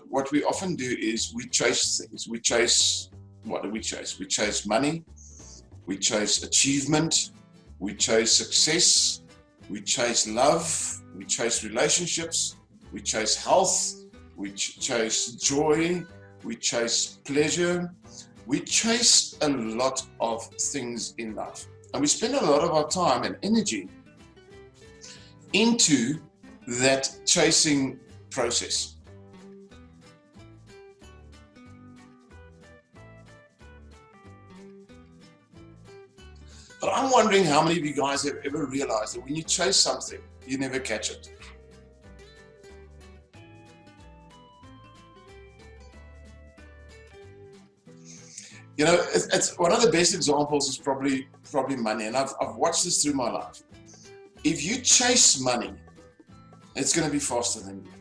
what we often do is we chase things. We chase, what do we chase? We chase money, we chase achievement, we chase success, we chase love, we chase relationships, we chase health, we chase joy, we chase pleasure, we chase a lot of things in life. And we spend a lot of our time and energy into that chasing process. But I'm wondering how many of you guys have ever realized that when you chase something, you never catch it. You know, it's one of the best examples is probably money, and I've watched this through my life. If you chase money, it's going to be faster than you.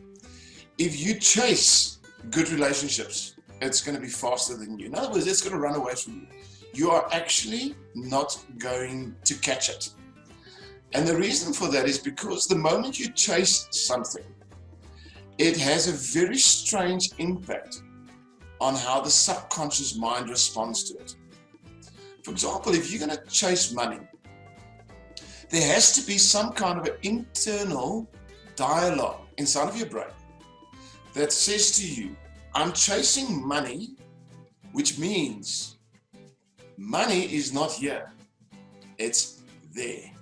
If you chase good relationships, it's going to be faster than you. In other words, it's going to run away from you. You are actually not going to catch it. And the reason for that is because the moment you chase something, it has a very strange impact on how the subconscious mind responds to it. For example, if you're going to chase money, there has to be some kind of an internal dialogue inside of your brain that says to you, I'm chasing money, which means money is not here, it's there.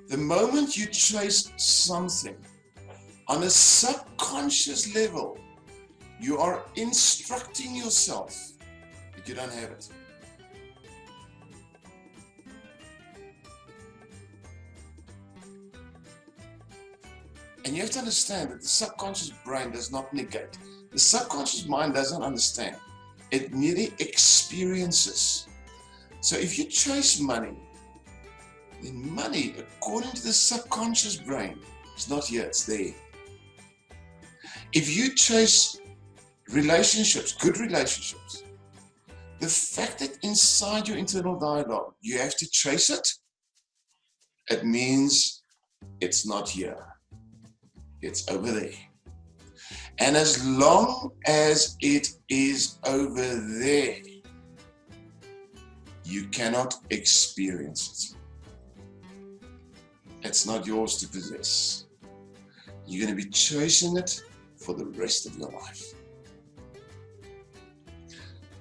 The moment you chase something on a subconscious level, you are instructing yourself that you don't have it. And you have to understand that the subconscious brain does not negate. The subconscious mind doesn't understand. It merely experiences. So if you chase money, then money, according to the subconscious brain, is not here, it's there. If you chase relationships, good relationships, the fact that inside your internal dialogue, you have to chase it, it means it's not here. It's over there. And as long as it is over there, you cannot experience it. It's not yours to possess. You're going to be chasing it for the rest of your life.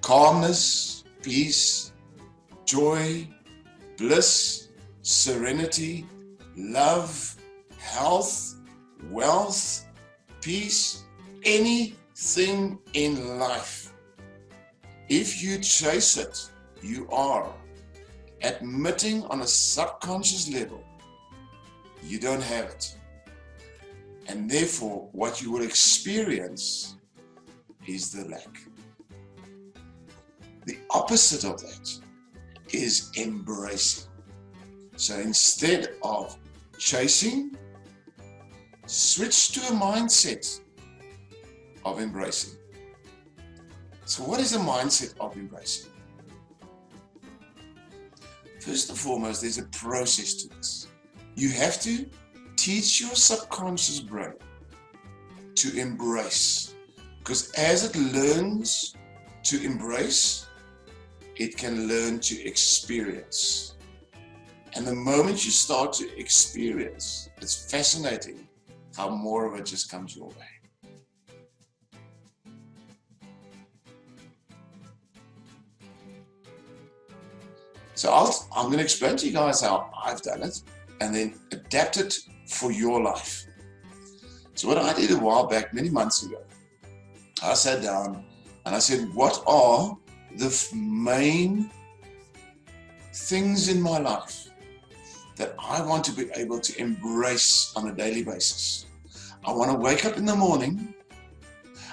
Calmness, peace, joy, bliss, serenity, love, health, wealth, peace, anything in life. If you chase it, you are admitting on a subconscious level you don't have it. And therefore, what you will experience is the lack. The opposite of that is embracing. So instead of chasing, switch to a mindset of embracing. So what is a mindset of embracing? First and foremost, there's a process to this. You have to teach your subconscious brain to embrace, because as it learns to embrace, it can learn to experience. And the moment you start to experience, it's fascinating how more of it just comes your way. So I'm going to explain to you guys how I've done it and then adapt it for your life. So what I did a while back, many months ago, I sat down and I said, what are the main things in my life that I want to be able to embrace on a daily basis? I want to wake up in the morning,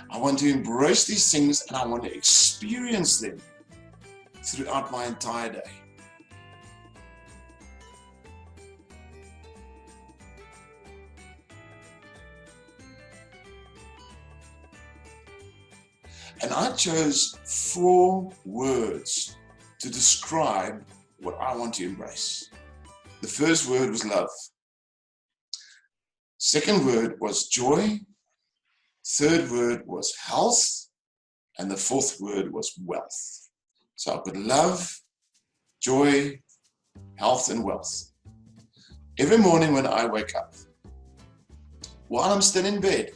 I want to embrace these things, and I want to experience them throughout my entire day. And I chose 4 words to describe what I want to embrace. The first word was love. Second word was joy. Third word was health. And the fourth word was wealth. So I've got love, joy, health, and wealth. Every morning when I wake up, while I'm still in bed,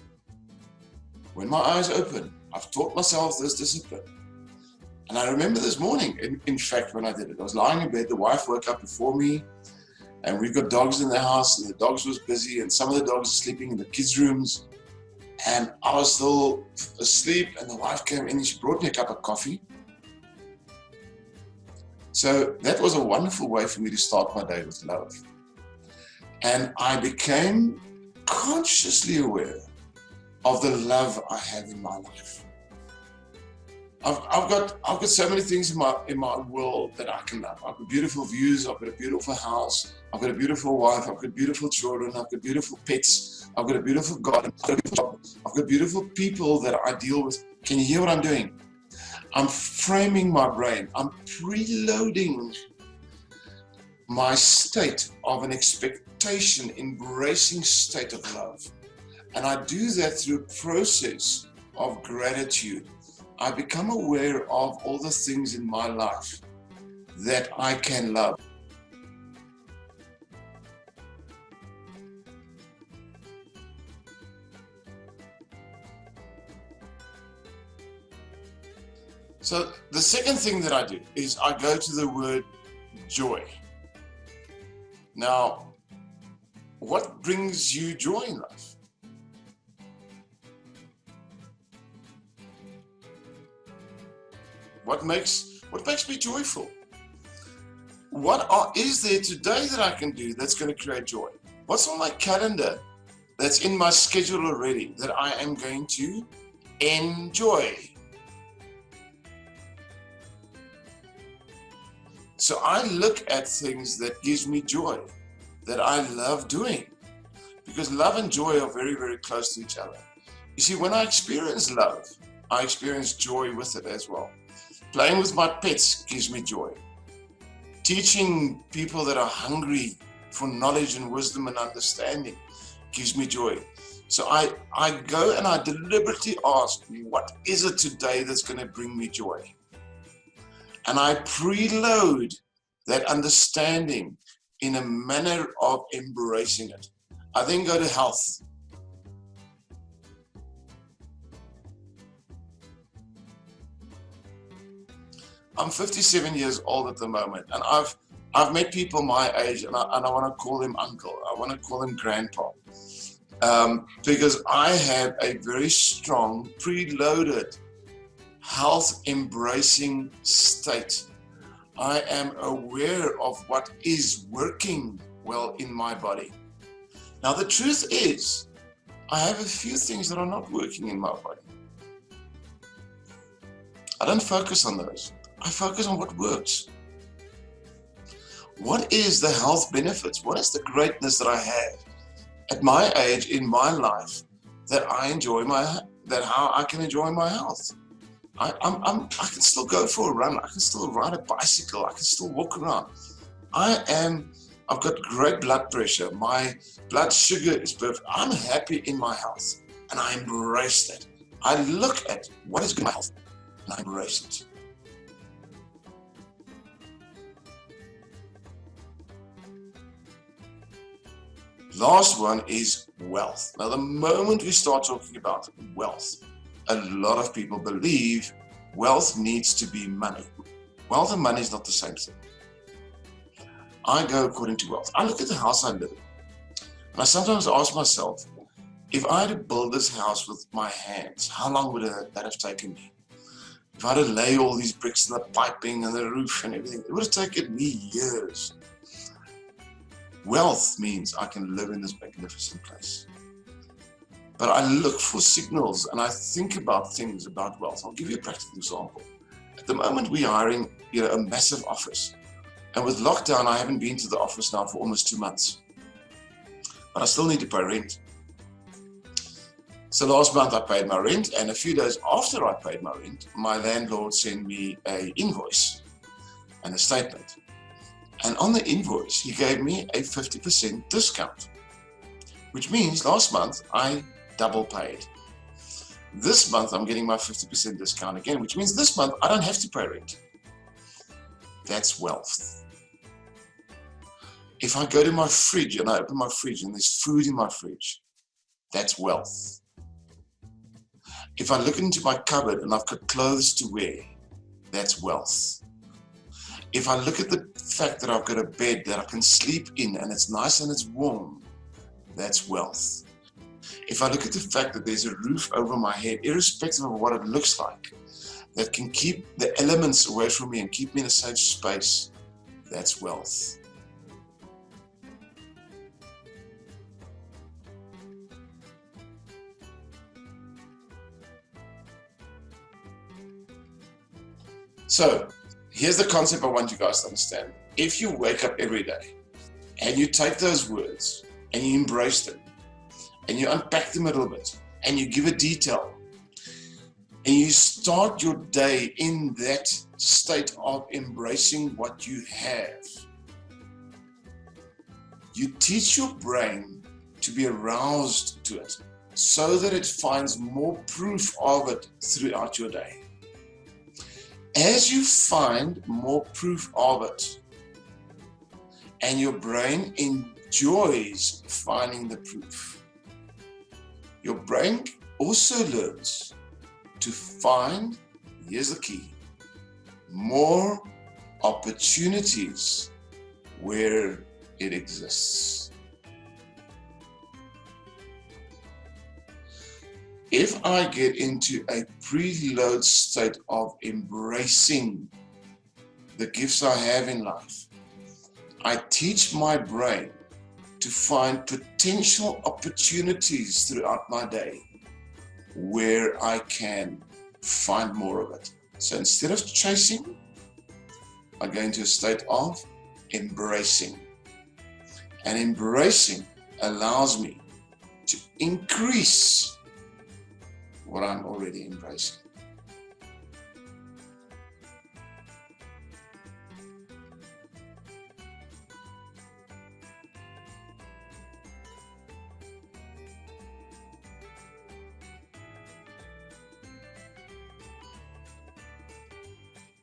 when my eyes open, I've taught myself this discipline. And I remember this morning, in fact, when I did it, I was lying in bed, the wife woke up before me, and we've got dogs in the house, and the dogs was busy, and some of the dogs are sleeping in the kids' rooms. And I was still asleep, and the wife came in and she brought me a cup of coffee. So that was a wonderful way for me to start my day with love. And I became consciously aware of the love I have in my life. I've got so many things in my world that I can love. I've got beautiful views, I've got a beautiful house, I've got a beautiful wife, I've got beautiful children, I've got beautiful pets, I've got a beautiful garden, I've got a beautiful job, I've got beautiful people that I deal with. Can you hear what I'm doing? I'm framing my brain, I'm preloading my state of an expectation, embracing state of love. And I do that through a process of gratitude. I become aware of all the things in my life that I can love. So the second thing that I do is I go to the word joy. Now, what brings you joy in life? What makes me joyful? What is there today that I can do that's going to create joy? What's on my calendar that's in my schedule already that I am going to enjoy? So I look at things that gives me joy, that I love doing, because love and joy are very, very close to each other. You see, when I experience love, I experience joy with it as well. Playing with my pets gives me joy. Teaching people that are hungry for knowledge and wisdom and understanding gives me joy. So I go and I deliberately ask, what is it today that's going to bring me joy? And I preload that understanding in a manner of embracing it. I then go to health. I'm 57 years old at the moment, and I've met people my age, and I want to call them uncle. I want to call them grandpa, because I have a very strong, preloaded, health-embracing state. I am aware of what is working well in my body. Now, the truth is, I have a few things that are not working in my body. I don't focus on those. I focus on what works. What is the health benefits? What is the greatness that I have at my age in my life that I enjoy how I can enjoy my health? I can still go for a run. I can still ride a bicycle. I can still walk around. I've got great blood pressure. My blood sugar is perfect. I'm happy in my health, and I embrace that. I look at what is good in my health, and I embrace it. Last one is wealth. Now, the moment we start talking about wealth, a lot of people believe wealth needs to be money. Wealth and money is not the same thing. I go according to wealth. I look at the house I live in, and I sometimes ask myself, if I had to build this house with my hands, how long would that have taken me? If I had to lay all these bricks and the piping and the roof and everything, it would have taken me years. Wealth means I can live in this magnificent place. But I look for signals and I think about things about wealth. I'll give you a practical example. At the moment, we're hiring a massive office. And with lockdown, I haven't been to the office now for almost 2 months. But I still need to pay rent. So last month I paid my rent, and a few days after I paid my rent, my landlord sent me an invoice and a statement. And on the invoice, he gave me a 50% discount, which means last month I double paid. This month I'm getting my 50% discount again, which means this month I don't have to pay rent. That's wealth. If I go to my fridge and I open my fridge and there's food in my fridge, that's wealth. If I look into my cupboard and I've got clothes to wear, that's wealth. If I look at the fact that I've got a bed that I can sleep in and it's nice and it's warm, that's wealth. If I look at the fact that there's a roof over my head, irrespective of what it looks like, that can keep the elements away from me and keep me in a safe space, that's wealth. So, here's the concept I want you guys to understand. If you wake up every day and you take those words and you embrace them and you unpack them a little bit and you give a detail and you start your day in that state of embracing what you have, you teach your brain to be aroused to it so that it finds more proof of it throughout your day. As you find more proof of it, and your brain enjoys finding the proof, your brain also learns to find, here's the key, more opportunities where it exists. If I get into a preload state of embracing the gifts I have in life, I teach my brain to find potential opportunities throughout my day where I can find more of it. So instead of chasing, I go into a state of embracing. And embracing allows me to increase what I'm already embracing.